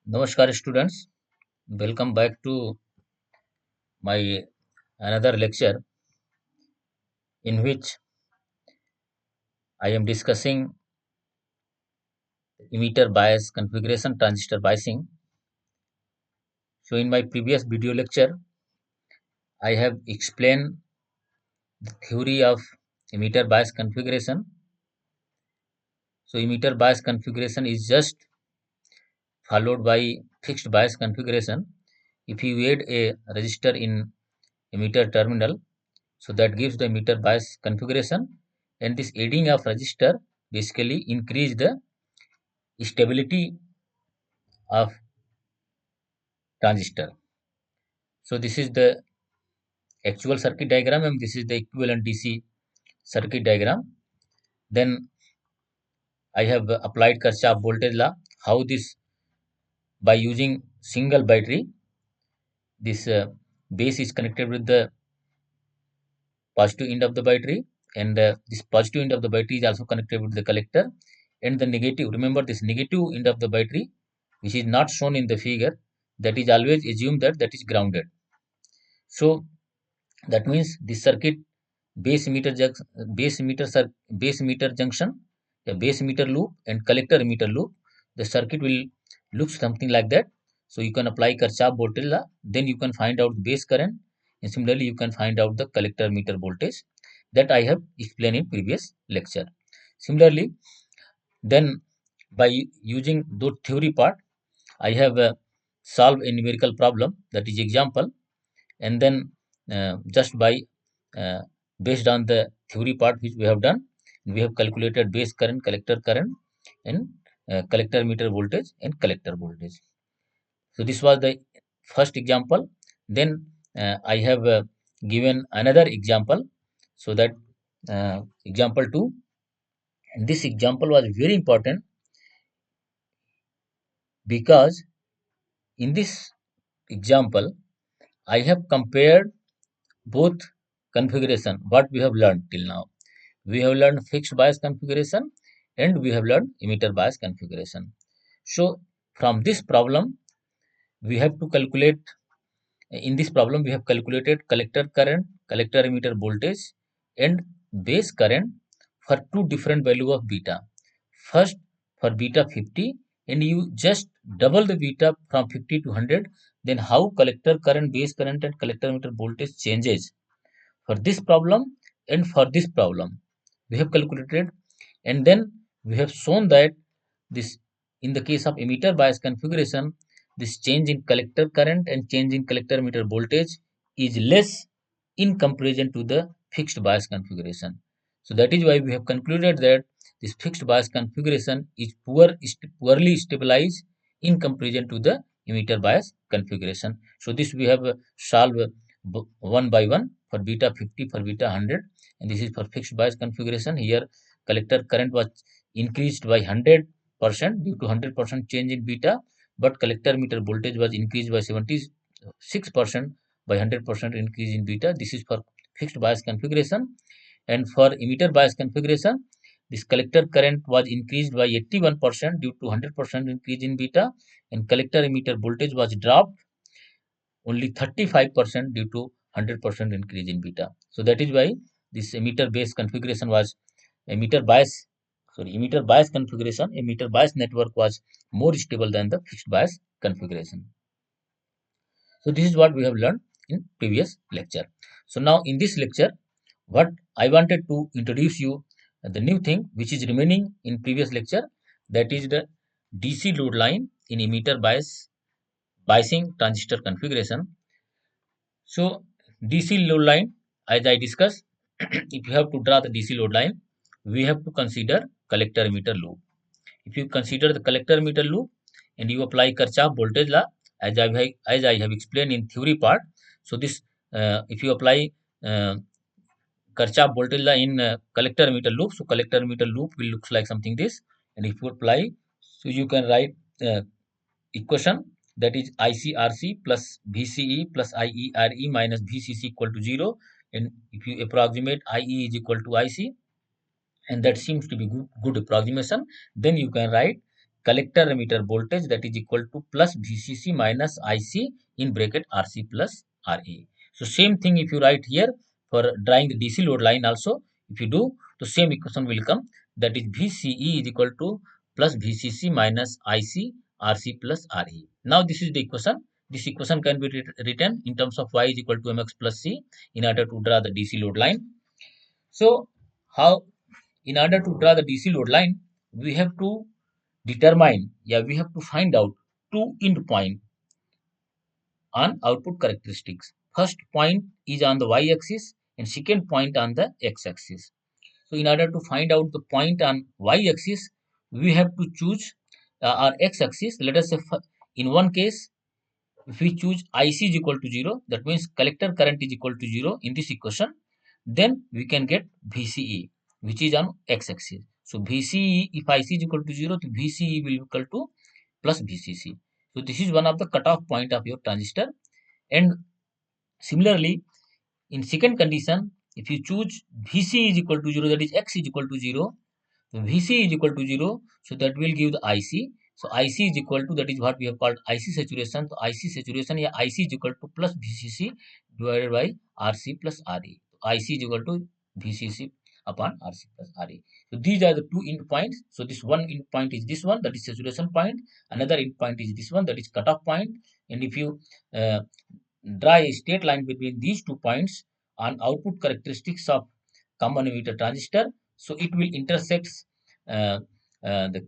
Namaskar students, welcome back to my another lecture in which I am discussing emitter bias configuration transistor biasing. So in my previous video lecture, I have explained the theory of emitter bias configuration. So emitter bias configuration is just followed by fixed bias configuration. If you add a resistor in emitter terminal, so that gives the emitter bias configuration, and this adding of resistor basically increase the stability of transistor. So this is the actual circuit diagram and this is the equivalent DC circuit diagram. Then I have applied Kirchhoff voltage law. How this? By using single battery, this base is connected with the positive end of the battery, and this positive end of the battery is also connected with the collector, and the negative, remember this negative end of the battery, which is not shown in the figure, that is always assumed that is grounded. So that means this circuit base emitter junction, base emitter junction, a base emitter loop and collector emitter loop. The circuit will look something like that. So you can apply Kirchhoff voltage law, then you can find out base current, and similarly you can find out the collector emitter voltage that I have explained in previous lecture. Similarly, then by using the theory part, I have solved a numerical problem, that is example, and then just by uh, based on the theory part which we have done, we have calculated base current, collector current, and collector meter voltage and collector voltage. So this was the first example. Then I have given another example, so that example 2, and this example was very important because in this example I have compared both configuration what we have learned till now. We have learned fixed bias configuration and we have learned emitter bias configuration. So from this problem, we have to calculate, in this problem, we have calculated collector current, collector emitter voltage and base current for two different value of beta. First for beta 50, and you just double the beta from 50 to 100, then how collector current, base current and collector emitter voltage changes for this problem and for this problem. We have calculated, and then we have shown that this, in the case of emitter bias configuration, this change in collector current and change in collector emitter voltage is less in comparison to the fixed bias configuration. So that is why we have concluded that this fixed bias configuration is poorly stabilized in comparison to the emitter bias configuration. So this we have solved one by one for beta 50, for beta 100, and this is for fixed bias configuration. Here collector current was increased by 100% due to 100% change in beta, but collector meter voltage was increased by 76% by 100% increase in beta. This is for fixed bias configuration. And for emitter bias configuration, this collector current was increased by 81% due to 100% increase in beta, and collector emitter voltage was dropped only 35% due to 100% increase in beta. So that is why this emitter base configuration was emitter bias, emitter bias configuration, emitter bias network was more stable than the fixed bias configuration. So this is what we have learned in previous lecture. So now in this lecture, what I wanted to introduce you the new thing which is remaining in previous lecture, that is the DC load line in emitter bias biasing transistor configuration. So DC load line, as I discussed, if you have to draw the DC load line, we have to consider collector emitter loop. If you consider the collector emitter loop and you apply Kirchhoff voltage law, as I have explained in theory part, so this if you apply uh, Kirchhoff voltage law in collector emitter loop, so collector emitter loop will looks like something this, and if you apply, so you can write equation, that is ICRC plus VCE plus IERE minus VCC equal to 0, and if you approximate IE is equal to IC, and that seems to be good approximation, then you can write collector emitter voltage, that is equal to plus VCC minus IC in bracket RC plus RA. So same thing if you write here for drawing the DC load line also, if you do, the same equation will come, that is VCE is equal to plus VCC minus IC RC plus RA. Now this is the equation. This equation can be written in terms of Y is equal to mx plus C in order to draw the DC load line. So how, in order to draw the DC load line, we have to determine, we have to find out two end point on output characteristics. First point is on the y-axis and second point on the x-axis. So in order to find out the point on y-axis, we have to choose our x-axis. Let us say in one case, if we choose IC is equal to 0, that means collector current is equal to 0 in this equation, then we can get VCE, which is on x-axis. So VCE, if IC is equal to 0, then VCE will be equal to plus VCC. So this is one of the cutoff point of your transistor. And similarly, in second condition, if you choose VC is equal to 0, that is x is equal to 0, VC is equal to 0, so that will give the IC. So IC is equal to, that is what we have called IC saturation. So IC saturation, IC is equal to plus VCC divided by RC plus RA. So IC is equal to VCC upon RC plus RA. So these are the two end points. So this one end point is this one, that is saturation point. Another end point is this one, that is cutoff point. And if you draw a straight line between these 2 points on output characteristics of common emitter transistor, so it will intersect uh, the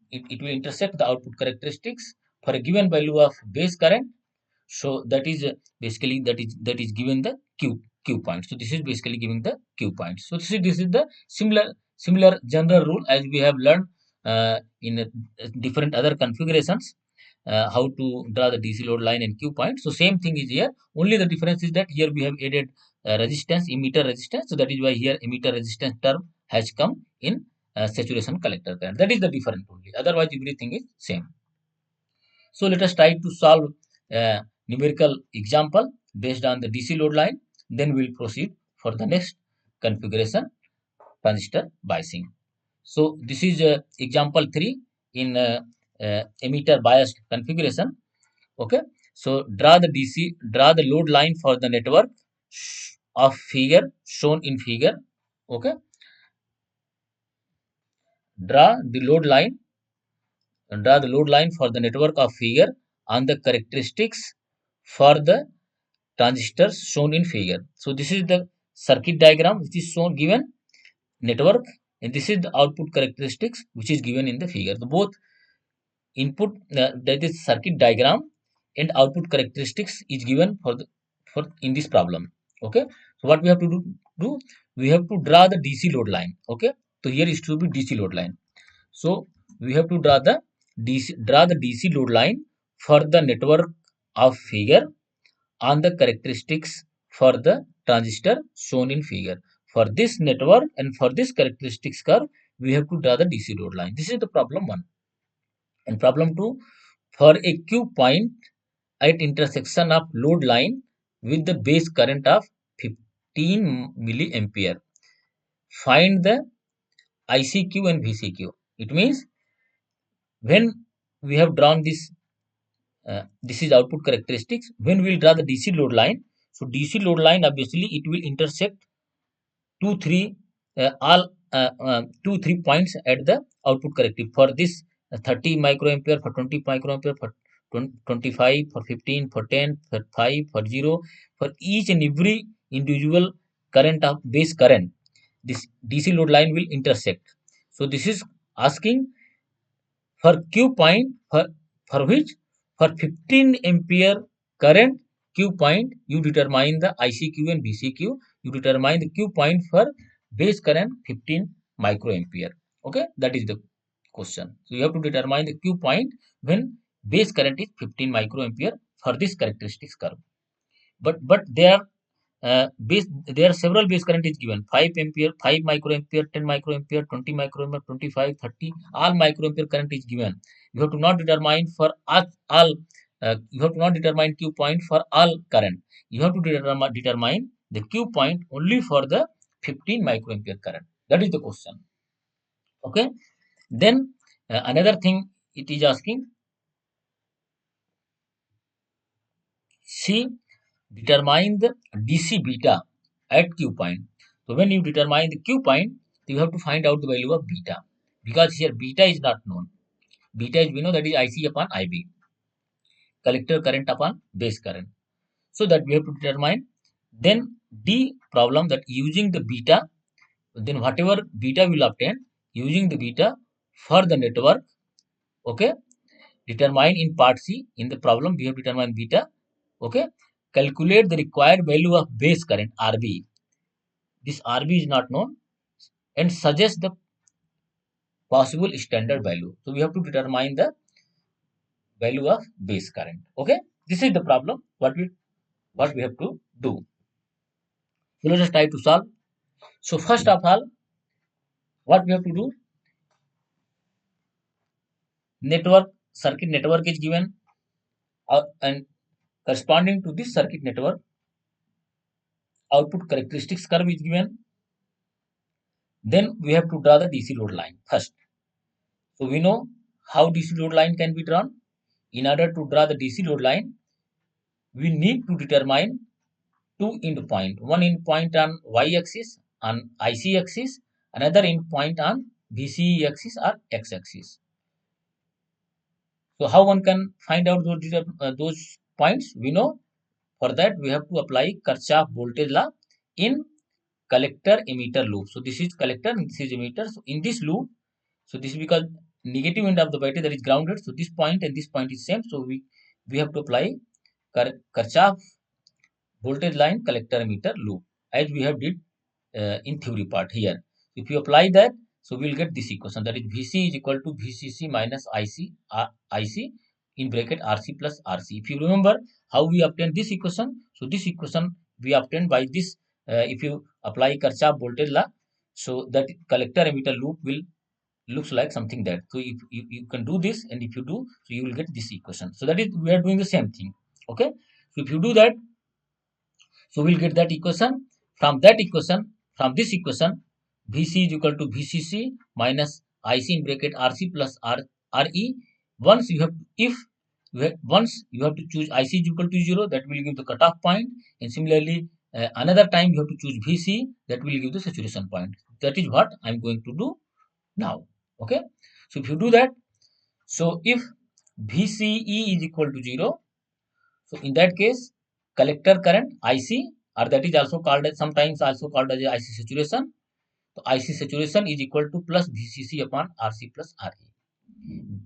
it will intersect the output characteristics for a given value of base current. So that is basically that is given the q point. So this is basically giving the q point. So this is the similar general rule as we have learned in different other configurations, how to draw the DC load line and Q point. So same thing is here. Only the difference is that here we have added resistance, emitter resistance. So that is why here emitter resistance term has come in saturation collector current. That is the difference only. Otherwise, everything is same. So let us try to solve a numerical example based on the DC load line. Then we will proceed for the next configuration, transistor biasing. So this is example 3 in emitter biased configuration. Okay, so draw the load line for the network of figure shown in figure. Okay, draw the load line draw the load line for the network of figure on the characteristics for the transistors shown in figure. So this is the circuit diagram which is shown given network, and this is the output characteristics which is given in the figure. The both input, that is circuit diagram, and output characteristics is given for in this problem. Okay, so what we have to do, we have to draw the DC load line. Okay, so here is to be DC load line. So we have to draw the DC load line for the network of figure on the characteristics for the transistor shown in figure. For this network and for this characteristics curve, we have to draw the DC load line. This is the problem 1. And problem 2, for a Q point at intersection of load line with the base current of 15 milliampere, find the ICQ and VCQ. It means when we have drawn this is output characteristics. When we will draw the DC load line, so DC load line obviously it will intersect 2 3 all 2 3 points at the output characteristic. For this 30 microampere, for 20 microampere, for 25, for 15, for 10, for 5, for 0, for each and every individual current of base current, this DC load line will intersect. So this is asking for Q point, for which for 15 ampere current Q point, you determine the ICQ and VCQ. You determine the Q point for base current 15 microampere. Okay, that is the question. So you have to determine the Q point when base current is 15 microampere for this characteristics curve. But there are several base current is given: 5 ampere, 5 microampere, 10 microampere, 20 microampere, 25, 30. All microampere current is given. You have to not determine for all you have to not determine Q point for all current. You have to determine the Q point only for the 15 microampere current. That is the question. Okay, then another thing it is asking, C, determine the DC beta at Q point. So when you determine the Q point, you have to find out the value of beta, because here beta is not known. Beta is, we know, that is IC upon IB, collector current upon base current. So that we have to determine. Then D problem, that using the beta, then whatever beta will obtain using the beta for the network, okay, determine in part C. In the problem we have determined beta, okay, calculate the required value of base current RB. This RB is not known, and suggest the possible standard value. So we have to determine the value of base current. Okay, this is the problem what we have to do. So let us try to solve. So first of all, what we have to do, network circuit network is given, and corresponding to this circuit network, output characteristics curve is given. Then we have to draw the DC load line first. So we know how DC load line can be drawn. In order to draw the DC load line, we need to determine two end point. One end point on Y axis, on IC axis, another end point on VCE axis or X axis. So how one can find out those points? We know, for that we have to apply Kirchhoff voltage law in collector emitter loop. So this is collector and this is emitter. So in this loop, so this is because negative end of the battery, that is grounded. So this point and this point is same. So we have to apply Kirchhoff voltage line collector emitter loop, as we have did in theory part here. If you apply that, so we'll get this equation, that is VC is equal to VCC minus IC in bracket RC plus RC. If you remember how we obtained this equation, so this equation we obtained by this, if you apply Kirchhoff voltage law, so that collector emitter loop will looks like something that. So if you can do this, and if you do, so you will get this equation. So that is, we are doing the same thing. Okay, so if you do that, so we'll get that equation. From that equation, from this equation, VC is equal to VCC minus IC in bracket RC plus RE. Once you have, if once you have to choose IC is equal to 0, that will give the cutoff point, and similarly another time you have to choose VC, that will give the saturation point. That is what I'm going to do now. Okay, so if you do that, so if VCE is equal to 0, so in that case, collector current IC, or that is also called as, sometimes also called as IC saturation. So IC saturation is equal to plus VCC upon RC plus RE.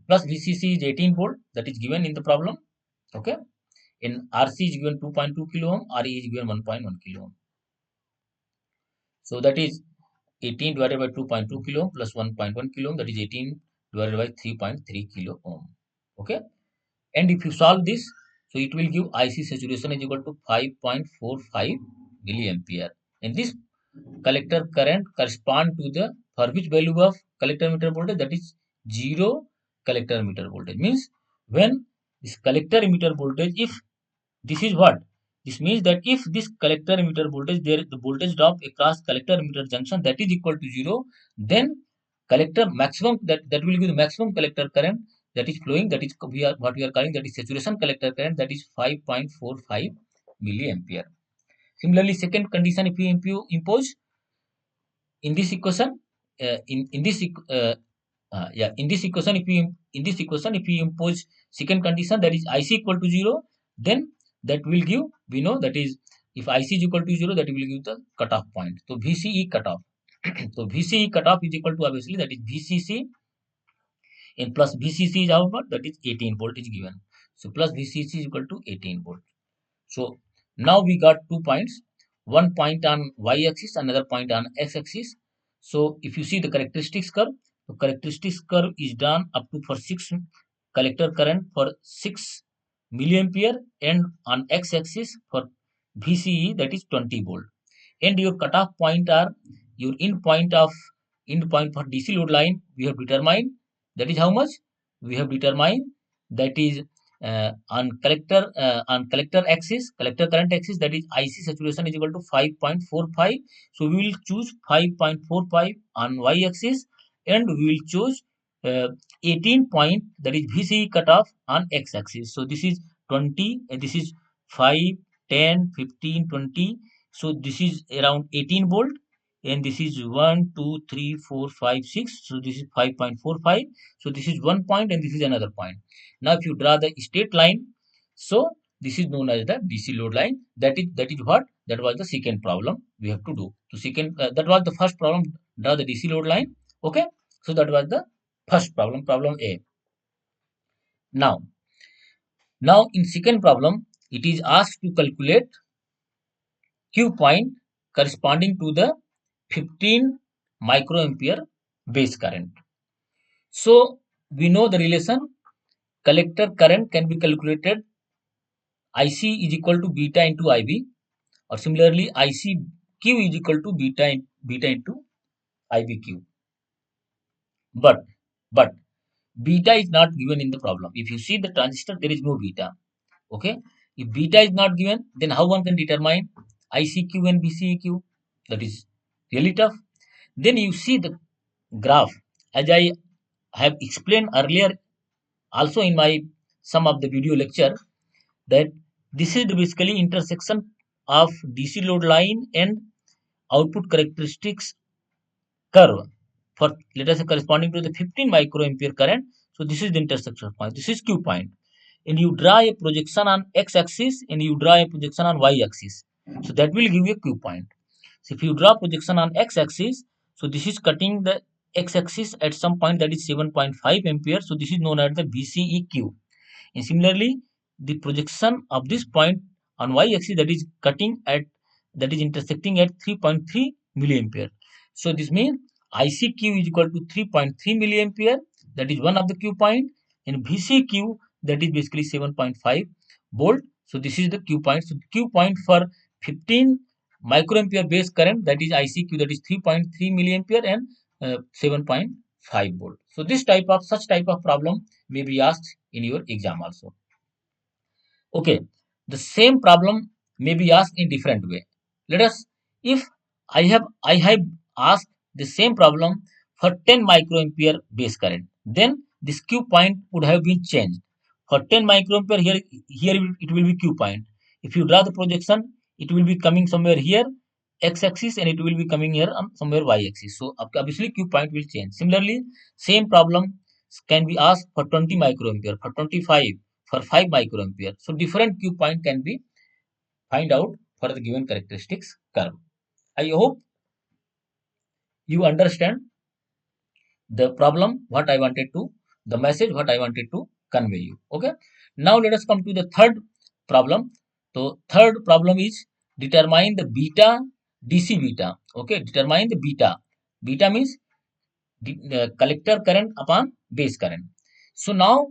Plus VCC is 18 volt, that is given in the problem. Okay, in RC is given 2.2 kilo ohm, RE is given 1.1 kilo ohm. So that is 18 divided by 2.2 kilo ohm plus 1.1 kilo ohm, that is 18 divided by 3.3 kilo ohm. Okay, and if you solve this, so it will give IC saturation is equal to 5.45 milliampere, and this collector current correspond to the, for which value of collector emitter voltage, that is 0 collector emitter voltage. Means when this collector emitter voltage, if this is what this means, that if this collector emitter voltage, there the voltage drop across collector emitter junction, that is equal to 0, then collector maximum, that will give the maximum collector current that is flowing, that is what we are calling, that is saturation collector current, that is 5.45 milliampere. Similarly, second condition, if you impose in this equation, in this in this equation, if we impose second condition, that is IC equal to 0, then that will give, we know, that is, if IC is equal to 0, that will give the cutoff point. So VCE cutoff. So VCE cutoff is equal to, obviously, that is VCC, and plus VCC is how much, that is 18 volt is given. So plus VCC is equal to 18 volt. So now we got 2 points, one point on Y axis, another point on X axis. So if you see the characteristics curve, the characteristics curve is done up to for 6 collector current for 6 milliampere, and on X axis for VCE, that is 20 volt. And your cutoff point are your end point for DC load line, we have determined, that is how much we have determined, that is on collector axis, collector current axis, that is IC saturation is equal to 5.45. So we will choose 5.45 on Y axis, and we will choose 18 point, that is VCE cutoff on x-axis. So this is 20 and this is 5, 10, 15, 20. So this is around 18 volt and this is 1, 2, 3, 4, 5, 6. So this is 5.45. So this is one point and this is another point. Now if you draw the straight line, so this is known as the DC load line. That is what? That was the second problem we have to do. So second, that was the first problem, draw the DC load line. Okay. So that was the first problem, problem A. Now in second problem, it is asked to calculate Q point corresponding to the 15 microampere base current. So we know the relation, collector current can be calculated IC is equal to beta into IB, or similarly ICQ is equal to beta into IBQ. But beta is not given in the problem. If you see the transistor, there is no beta. Okay. If beta is not given, then how one can determine ICQ and BCEQ? That is really tough. Then you see the graph, as I have explained earlier also in my some of the video lecture, that this is basically intersection of DC load line and output characteristics curve for, let us say, corresponding to the 15 microampere current. So this is the intersection point. This is Q point. And you draw a projection on x-axis and you draw a projection on y-axis. So that will give you a Q point. So if you draw projection on x-axis, so this is cutting the x-axis at some point, that is 7.5 ampere. So this is known as the BCEQ. And similarly, the projection of this point on y-axis, that is cutting at, that is intersecting at 3.3 milliampere. So this means ICQ is equal to 3.3 milliampere. That is one of the Q point, and VCQ, that is basically 7.5 volt. So this is the Q point. So Q point for 15 microampere base current, that is ICQ, that is 3.3 milliampere and 7.5 volt. So this type of, such type of problem may be asked in your exam also. Okay, the same problem may be asked in different way. Let us, if I have asked the same problem for 10 microampere base current, then this Q point would have been changed. For 10 microampere, here it will be Q point. If you draw the projection, it will be coming somewhere here x-axis and it will be coming here on somewhere y-axis. So obviously Q point will change. Similarly, same problem can be asked for 20 microampere, for 25, for 5 microampere. So different Q point can be find out for the given characteristics curve. I hope you understand the problem, what I wanted to, the message, what I wanted to convey you. Okay. Now let us come to the third problem. So third problem is determine the beta, DC beta. Okay. Determine the beta. Beta means the collector current upon base current. So now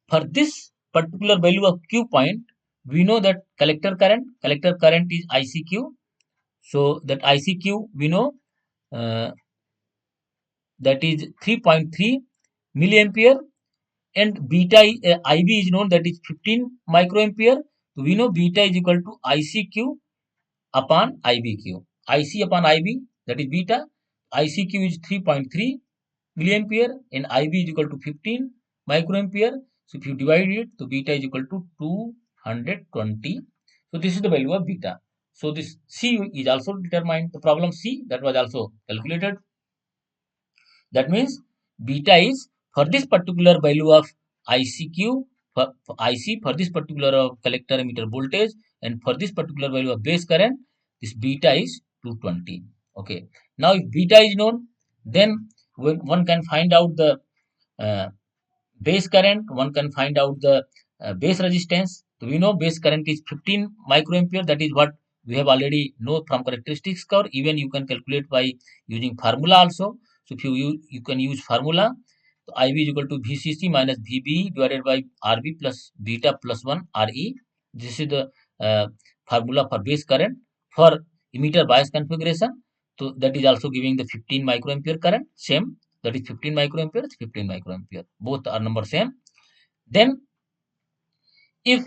for this particular value of Q point, we know that collector current is ICQ. So that ICQ we know, uh, that is 3.3 milliampere, and beta IB is known, that is 15 microampere. So we know beta is equal to ICQ upon IBQ. IC upon IB, that is beta. ICQ is 3.3 milliampere and IB is equal to 15 microampere. So if you divide it, so beta is equal to 220. So this is the value of beta. So this C is also determined. The problem C, that was also calculated. That means beta is for this particular value of ICQ, for IC, for this particular collector emitter voltage, and for this particular value of base current, this beta is 220. Okay. Now if beta is known, then one can find out the uh, base current, one can find out the base resistance. So we know base current is 15 microampere. That is what we have already know from characteristics curve. Even you can calculate by using formula also. So if you can use formula. So IB is equal to VCC minus VB divided by RB plus beta plus 1 RE. This is the formula for base current for emitter bias configuration. So that is also giving the 15 microampere current. Same, that is 15 microampere, 15 microampere. Both are number same. Then if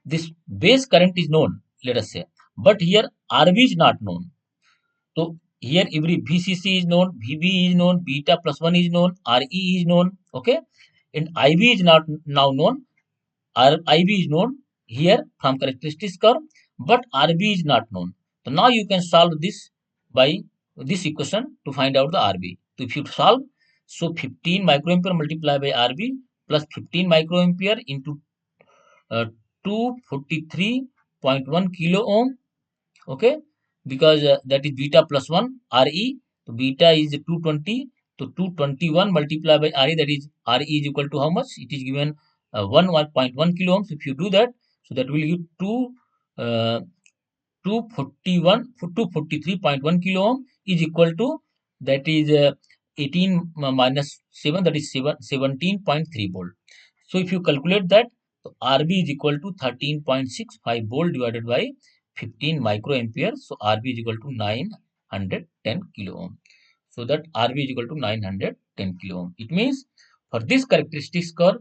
this base current is known, let us say, but here RB is not known. So here every VCC is known, VB is known, beta plus 1 is known, RE is known. Okay. and IB is not now known. IB is known here from characteristics curve, but RB is not known. So now you can solve this by this equation to find out the RB. So if you solve, so 15 microampere multiplied by RB plus 15 microampere into uh, 243.1 kilo ohm, okay, because that is beta plus 1 Re, so beta is 220, so 221 multiplied by Re, that is Re is equal to how much? It is given 1.1 kilo ohms. If you do that, so that will give 243.1 kilo ohm is equal to, that is 18 minus 7, that is 17.3 volt. So if you calculate that, so RB is equal to 13.65 volt divided by 15 microampere. So RB is equal to 910 kilo ohm. So that RB is equal to 910 kilo ohm. It means for this characteristics curve,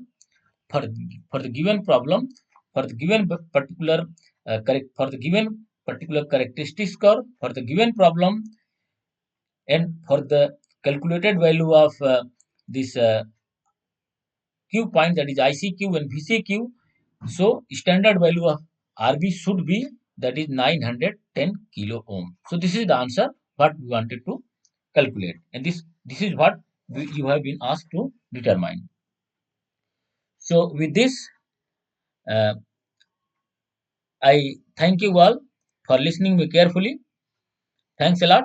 for for the given problem, for the given particular for the given particular characteristics curve, for the given problem, and for the calculated value of this Q point, that is ICQ and VCQ. So standard value of RB should be, that is 910 kilo ohm. So this is the answer what we wanted to calculate, and this is what you have been asked to determine. So with this, uh, I thank you all for listening me carefully. Thanks a lot.